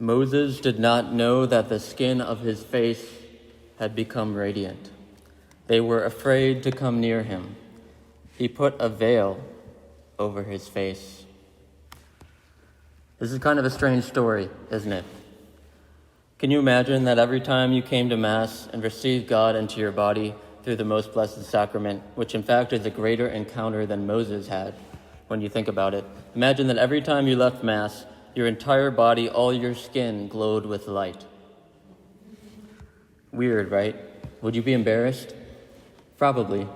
Moses did not know that the skin of his face had become radiant. They were afraid to come near him. He put a veil over his face. This is kind of a strange story, isn't it? Can you imagine that every time you came to Mass and received God into your body through the most blessed sacrament, which in fact is a greater encounter than Moses had when you think about it, imagine that every time you left Mass, your entire body, all your skin glowed with light. Weird, right? Would you be embarrassed? Probably.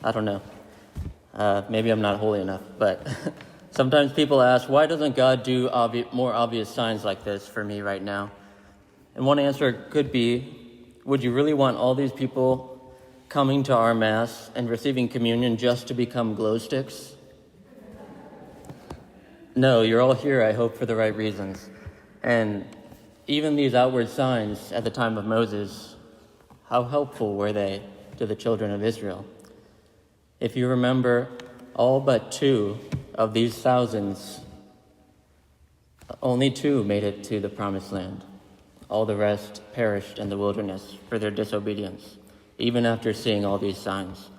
I don't know. Maybe I'm not holy enough, but sometimes people ask, why doesn't God do more obvious signs like this for me right now? And one answer could be, would you really want all these people coming to our Mass and receiving communion just to become glow sticks? No, you're all here, I hope, for the right reasons. And even these outward signs at the time of Moses, how helpful were they to the children of Israel? If you remember, all but 2 of these thousands, only 2 made it to the Promised Land. All the rest perished in the wilderness for their disobedience, even after seeing all these signs.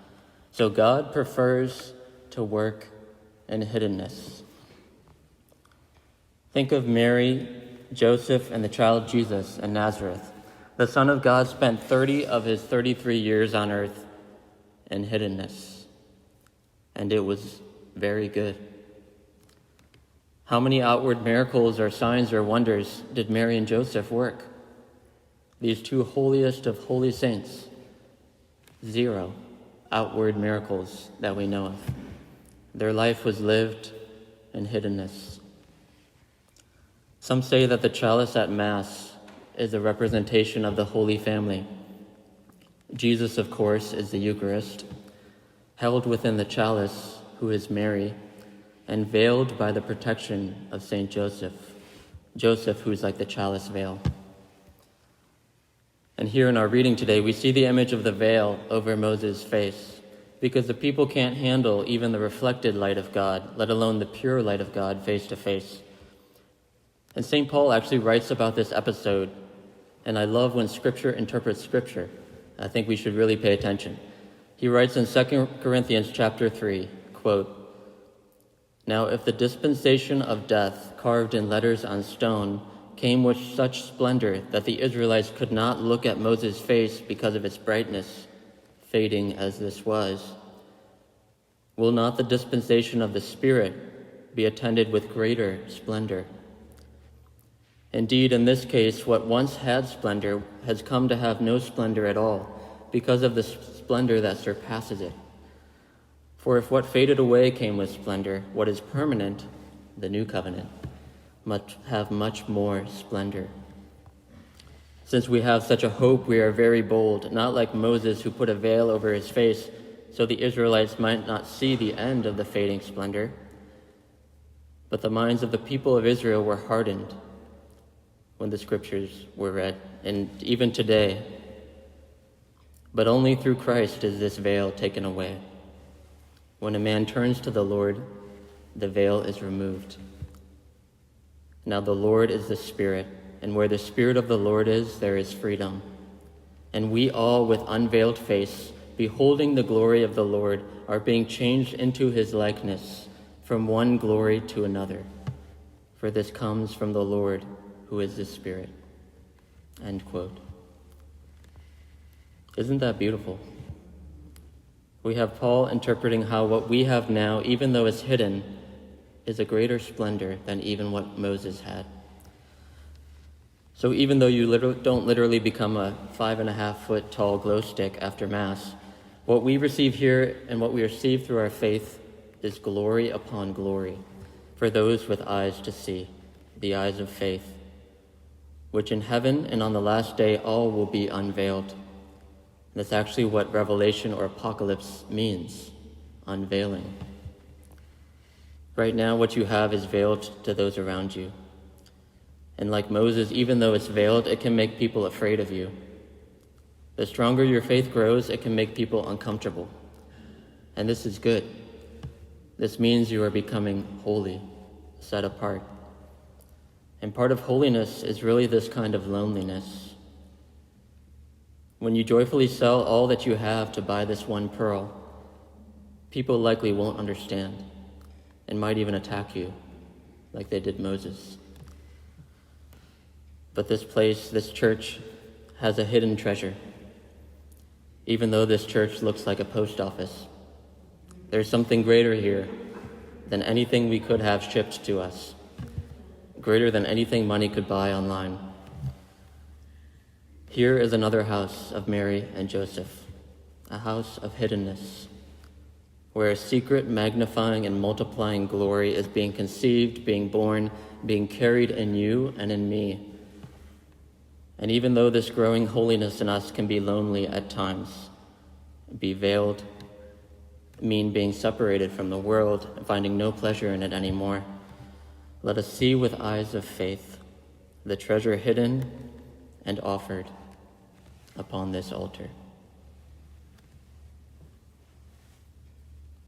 So God prefers to work in hiddenness. Think of Mary, Joseph, and the child Jesus in Nazareth. The Son of God spent 30 of his 33 years on earth in hiddenness, and it was very good. How many outward miracles or signs or wonders did Mary and Joseph work? These 2 holiest of holy saints, 0 outward miracles that we know of. Their life was lived in hiddenness. Some say that the chalice at Mass is a representation of the Holy Family. Jesus, of course, is the Eucharist, held within the chalice, who is Mary, and veiled by the protection of Saint Joseph. Joseph, who's like the chalice veil. And here in our reading today, we see the image of the veil over Moses' face, because the people can't handle even the reflected light of God, let alone the pure light of God face to face. And St. Paul actually writes about this episode, and I love when Scripture interprets Scripture. I think we should really pay attention. He writes in 2 Corinthians chapter 3, quote, "Now if the dispensation of death carved in letters on stone came with such splendor that the Israelites could not look at Moses' face because of its brightness, fading as this was, will not the dispensation of the Spirit be attended with greater splendor? Indeed, in this case, what once had splendor has come to have no splendor at all, because of the splendor that surpasses it. For if what faded away came with splendor, what is permanent, the new covenant, must have much more splendor. Since we have such a hope, we are very bold, not like Moses, who put a veil over his face so the Israelites might not see the end of the fading splendor. But the minds of the people of Israel were hardened when the Scriptures were read, and even today. But only through Christ is this veil taken away. When a man turns to the Lord, the veil is removed. Now the Lord is the Spirit, and where the Spirit of the Lord is, there is freedom. And we all, with unveiled face, beholding the glory of the Lord, are being changed into his likeness, from one glory to another. For this comes from the Lord, who is the Spirit." End quote. Isn't that beautiful? We have Paul interpreting how what we have now, even though it's hidden, is a greater splendor than even what Moses had. So even though you don't literally become a 5.5-foot tall glow stick after Mass, what we receive here and what we receive through our faith is glory upon glory for those with eyes to see, the eyes of faith, which in heaven and on the last day all will be unveiled. That's actually what Revelation or Apocalypse means, unveiling. Right now, what you have is veiled to those around you. And like Moses, even though it's veiled, it can make people afraid of you. The stronger your faith grows, it can make people uncomfortable. And this is good. This means you are becoming holy, set apart. And part of holiness is really this kind of loneliness. When you joyfully sell all that you have to buy this one pearl, people likely won't understand and might even attack you like they did Moses. But this place, this church, has a hidden treasure. Even though this church looks like a post office, there's something greater here than anything we could have shipped to us, greater than anything money could buy online. Here is another house of Mary and Joseph, a house of hiddenness, where a secret, magnifying, and multiplying glory is being conceived, being born, being carried in you and in me. And even though this growing holiness in us can be lonely at times, be veiled, mean being separated from the world and finding no pleasure in it anymore, let us see with eyes of faith the treasure hidden and offered upon this altar.